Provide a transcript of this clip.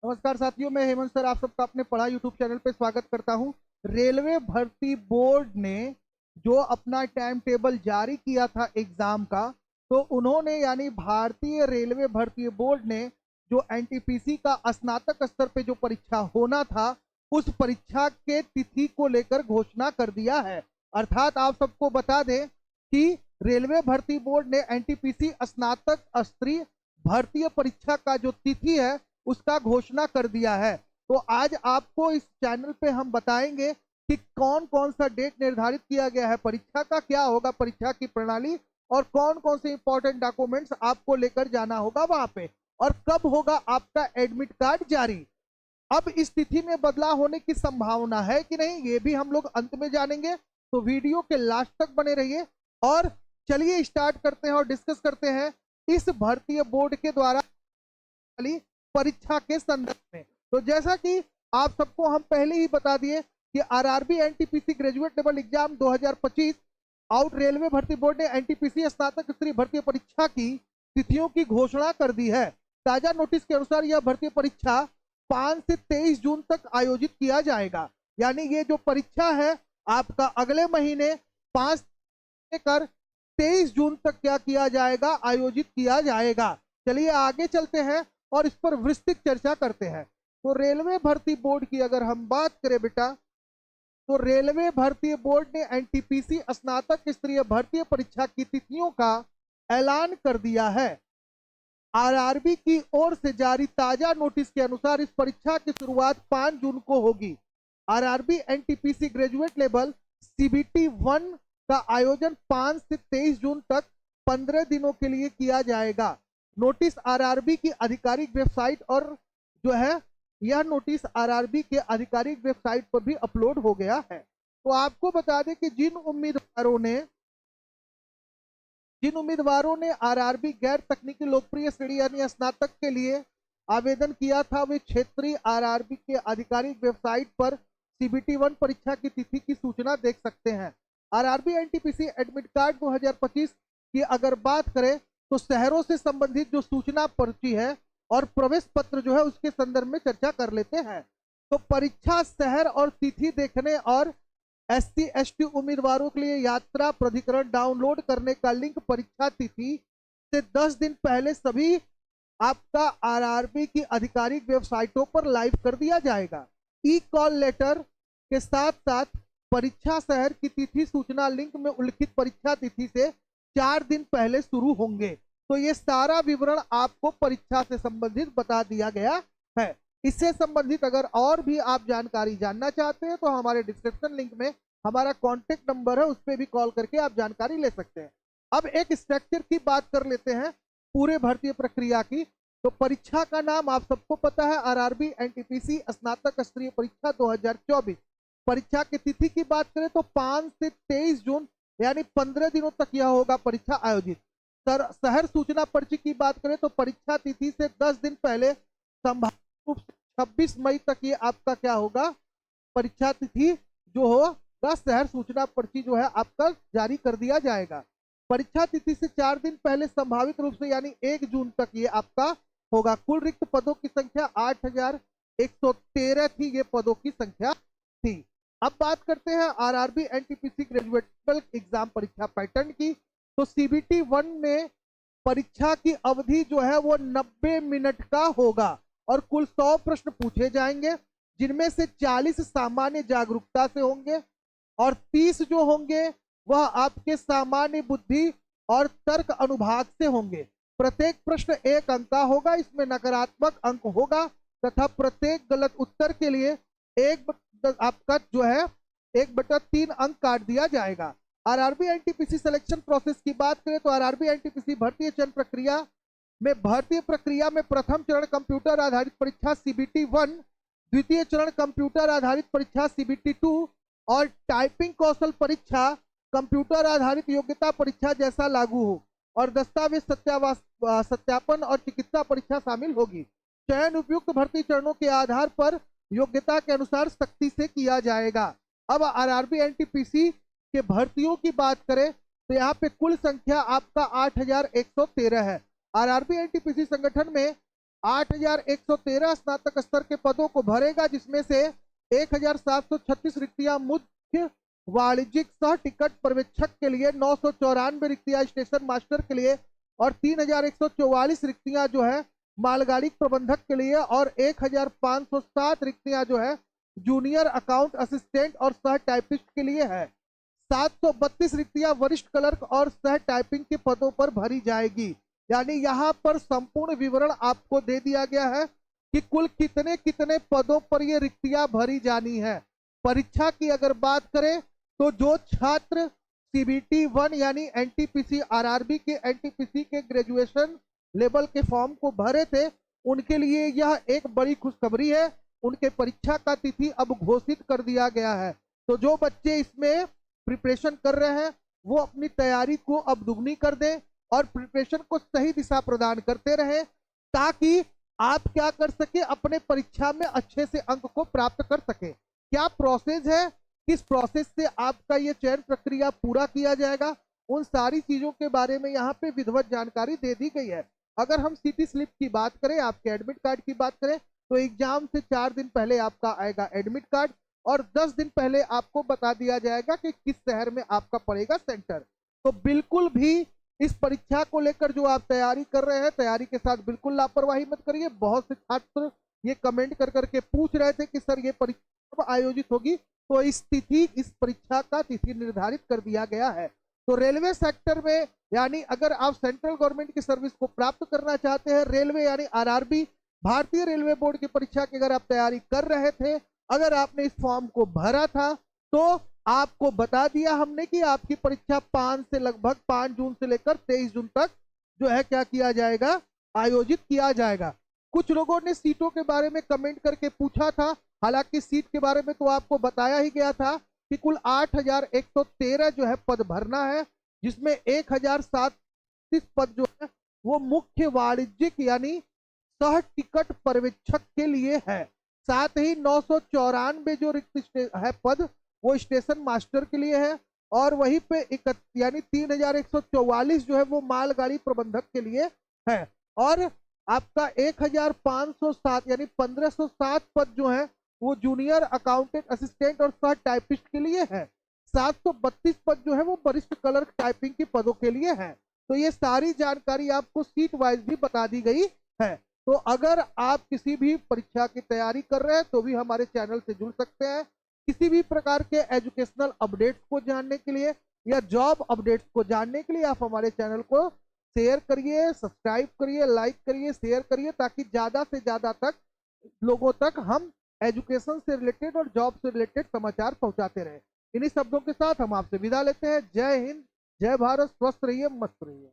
नमस्कार साथियों, मैं हेमंत सर आप सबका अपने पढ़ा यूट्यूब चैनल पे स्वागत करता हूं। रेलवे भर्ती बोर्ड ने जो अपना टाइम टेबल जारी किया था एग्जाम का, तो उन्होंने यानी भारतीय रेलवे भर्ती बोर्ड ने जो एनटीपीसी का स्नातक स्तर पे जो परीक्षा होना था, उस परीक्षा के तिथि को लेकर घोषणा कर दिया है। अर्थात आप सबको बता दें कि रेलवे भर्ती बोर्ड ने एनटीपीसी स्नातक स्तरीय भर्ती परीक्षा का जो तिथि है उसका घोषणा कर दिया है। तो आज आपको इस चैनल पे हम बताएंगे कि कौन कौन सा डेट निर्धारित किया गया है परीक्षा का, क्या होगा परीक्षा की प्रणाली और कौन कौन से इंपॉर्टेंट डॉक्यूमेंट्स आपको लेकर जाना होगा वहां पे, और कब होगा आपका एडमिट कार्ड जारी। अब इस तिथि में बदलाव होने की संभावना है कि नहीं, ये भी हम लोग अंत में जानेंगे। तो वीडियो के लास्ट तक बने रहिए और चलिए स्टार्ट करते हैं और डिस्कस करते हैं इस भारतीय बोर्ड के द्वारा परीक्षा के संदर्भ में। तो जैसा कि आप सबको हम पहले ही बता दिए कि RRB NTPC graduate level exam 2025 out railway भर्ती बोर्ड ने एनटीपीसी स्नातक स्तरीय भर्ती परीक्षा की तिथियों की घोषणा कर दी है। ताजा नोटिस के अनुसार यह भर्ती परीक्षा 5 से 23 जून तक आयोजित किया जाएगा। यानी ये जो परीक्षा है आपका अगले महीने 5 लेकर 23 जून तक क्या किया जाएगा, आयोजित किया जाएगा। चलिए आगे चलते हैं और इस पर विस्तृत चर्चा करते हैं। तो रेलवे भर्ती बोर्ड की अगर हम बात करें बेटा, तो रेलवे भर्ती बोर्ड ने एनटीपीसी स्नातक स्तरीय भर्ती परीक्षा की तिथियों का ऐलान कर दिया है। आरआरबी की ओर से जारी ताजा नोटिस के अनुसार इस परीक्षा की शुरुआत 5 जून को होगी। RRB NTPC graduate level CBT 1 का आयोजन 5 से 23 जून तक 15 दिनों के लिए किया जाएगा। नोटिस आरआरबी की आधिकारिक वेबसाइट और जो है यह नोटिस आरआरबी के आधिकारिक वेबसाइट पर भी अपलोड हो गया है। तो आपको बता दें कि जिन उम्मीदवारों ने आरआरबी गैर तकनीकी लोकप्रिय श्रेणी यानी स्नातक के लिए आवेदन किया था, वे क्षेत्रीय आरआरबी के आधिकारिक वेबसाइट पर सीबीटी 1 परीक्षा की तिथि की सूचना देख सकते हैं। आरआरबी एनटीपीसी एडमिट कार्ड 2025 की अगर बात करें तो शहरों से संबंधित जो सूचना पर्ची है और प्रवेश पत्र जो है उसके संदर्भ में चर्चा कर लेते हैं। तो परीक्षा शहर और तिथि देखने और एससी एसटी उम्मीदवारों के लिए यात्रा प्राधिकरण डाउनलोड करने का लिंक परीक्षा तिथि से 10 दिन पहले सभी आपका आरआरबी की आधिकारिक वेबसाइटों पर लाइव कर दिया जाएगा। ई कॉल लेटर के साथ साथ परीक्षा शहर की तिथि सूचना लिंक में उल्लिखित परीक्षा तिथि से 4 दिन पहले शुरू होंगे। तो ये सारा विवरण आपको परीक्षा से संबंधित बता दिया गया है। इससे संबंधित अगर और भी आप जानकारी जानना चाहते हैं तो हमारे डिस्क्रिप्शन लिंक में हमारा कॉन्टेक्ट नंबर है, उस पर भी कॉल करके आप जानकारी ले सकते हैं। अब एक स्ट्रक्चर की बात कर लेते हैं पूरे भर्ती प्रक्रिया की। तो परीक्षा का नाम आप सबको पता है, आरआरबी एनटीपीसी स्नातक स्तरीय परीक्षा 2024। परीक्षा की तिथि की बात करें तो 5 से 23 जून यानी 15 दिनों तक यह होगा परीक्षा आयोजित। शहर सूचना पर्ची की बात करें तो परीक्षा तिथि से 10 दिन पहले संभावित रूप से 26 मई तक ये आपका क्या होगा, परीक्षा तिथि जो होगा शहर सूचना पर्ची जो है आपका जारी कर दिया जाएगा। परीक्षा तिथि से 4 दिन पहले संभावित रूप से यानी 1 जून तक ये आपका होगा। कुल रिक्त पदों की संख्या 8113 थी, ये पदों की संख्या थी। अब बात करते हैं आरआरबी एनटीपीसी ग्रेजुएट एग्जाम परीक्षा पैटर्न की। तो सीबीटी 1 में परीक्षा की अवधि जो है वो 90 मिनट का होगा और कुल 100 प्रश्न पूछे जाएंगे, जिनमें से 40 सामान्य जागरूकता से होंगे और 30 जो होंगे वह आपके सामान्य बुद्धि और तर्क अनुभाग से होंगे। प्रत्येक प्रश्न 1 अंक का होगा, इसमें नकारात्मक अंक होगा तथा प्रत्येक गलत उत्तर के लिए आपका जो है 1/3 अंक काट दिया जाएगा। आरआरबी एनटीपीसी सिलेक्शन प्रोसेस की बात करें तो आरआरबी एनटीपीसी भर्ती चयन प्रक्रिया में प्रथम चरण कंप्यूटर आधारित परीक्षा सीबीटी 1, द्वितीय चरण कंप्यूटर आधारित परीक्षा सीबीटी 2 और टाइपिंग कौशल परीक्षा कंप्यूटर आधारित योग्यता परीक्षा जैसा लागू हो, और दस्तावेज सत्यापन और चिकित्सा परीक्षा शामिल होगी। चयन उपयुक्त भर्ती चरणों के आधार पर योग्यता के अनुसार सख्ती से किया जाएगा। अब आरआरबी एनटीपीसी के भर्तियों की बात करें तो यहाँ पे कुल संख्या आपका 8113 है। आरआरबी एनटीपीसी संगठन में 8,113 स्नातक स्तर के पदों को भरेगा, जिसमें से 1,736 रिक्तियां मुख्य वाणिज्यिक सह टिकट पर्यवेक्षक के लिए, 994 रिक्तियां स्टेशन मास्टर के लिए और 3,144 रिक्तियां जो है मालगाड़ी प्रबंधक के लिए और 1,507 रिक्तियां जो है जूनियर अकाउंट असिस्टेंट और सह टाइपिस्ट के लिए है। 732 रिक्तियां वरिष्ठ क्लर्क और सह टाइपिंग के पदों पर भरी जाएगी। यानी यहाँ पर संपूर्ण विवरण आपको दे दिया गया है कि कुल कितने कितने पदों पर ये रिक्तियां भरी जानी है। परीक्षा की अगर बात करें तो जो छात्र सीबीटी 1 यानी एनटीपीसी आरआरबी के एनटीपीसी के ग्रेजुएशन लेवल के फॉर्म को भरे थे, उनके लिए यह एक बड़ी खुशखबरी है। उनके परीक्षा का तिथि अब घोषित कर दिया गया है। तो जो बच्चे इसमें प्रिपरेशन कर रहे हैं वो अपनी तैयारी को अब दुगनी कर दें और प्रिपरेशन को सही दिशा प्रदान करते रहें, ताकि आप क्या कर सके, अपने परीक्षा में अच्छे से अंक को प्राप्त कर सके। क्या प्रोसेस है, किस प्रोसेस से आपका ये चयन प्रक्रिया पूरा किया जाएगा, उन सारी चीजों के बारे में यहाँ पे विधिवत जानकारी दे दी गई है। अगर हम सिटी स्लिप की बात करें, आपके एडमिट कार्ड की बात करें, तो एग्जाम से 4 दिन पहले आपका आएगा एडमिट कार्ड और 10 दिन पहले आपको बता दिया जाएगा कि किस शहर में आपका पड़ेगा सेंटर। तो बिल्कुल भी इस परीक्षा को लेकर जो आप तैयारी कर रहे हैं, तैयारी के साथ बिल्कुल लापरवाही मत करिए। बहुत से छात्र ये कमेंट कर करके पूछ रहे थे कि सर ये परीक्षा कब आयोजित होगी, तो इस परीक्षा का तिथि निर्धारित कर दिया गया है। तो रेलवे सेक्टर में, यानी अगर आप सेंट्रल गवर्नमेंट की सर्विस को प्राप्त करना चाहते हैं, रेलवे यानी आरआरबी भारतीय रेलवे बोर्ड की परीक्षा की अगर आप तैयारी कर रहे थे, अगर आपने इस फॉर्म को भरा था, तो आपको बता दिया हमने कि आपकी परीक्षा 5 जून से लेकर 23 जून तक जो है क्या किया जाएगा, आयोजित किया जाएगा। कुछ लोगों ने सीटों के बारे में कमेंट करके पूछा था, हालांकि सीट के बारे में तो आपको बताया ही गया था कि कुल 8,113 जो है पद भरना है, जिसमें 1,037 पद जो है वो मुख्य वाणिज्यिक यानी सह टिकट पर्यवेक्षक के लिए है। साथ ही 994 जो रिक्त है पद वो स्टेशन मास्टर के लिए है और वहीं पे यानी 3,144 जो है वो मालगाड़ी प्रबंधक के लिए है और आपका 1,507 यानी 1,507 पद जो है वो जूनियर अकाउंटेंट असिस्टेंट और सह टाइपिस्ट के लिए है। 732 पद जो है वो वरिष्ठ क्लर्क टाइपिंग के पदों के लिए है। तो ये सारी जानकारी आपको सीट वाइज भी बता दी गई है। तो अगर आप किसी भी परीक्षा की तैयारी कर रहे हैं तो भी हमारे चैनल से जुड़ सकते हैं। किसी भी प्रकार के एजुकेशनल अपडेट्स को जानने के लिए या जॉब अपडेट्स को जानने के लिए आप हमारे चैनल को शेयर करिए, सब्सक्राइब करिए, लाइक करिए, शेयर करिए, ताकि ज़्यादा से ज़्यादा तक लोगों तक हम एजुकेशन से रिलेटेड और जॉब से रिलेटेड समाचार पहुंचाते रहे। इन्हीं शब्दों के साथ हम आपसे विदा लेते हैं। जय हिंद, जय भारत, स्वस्थ रहिए, मस्त रहिए।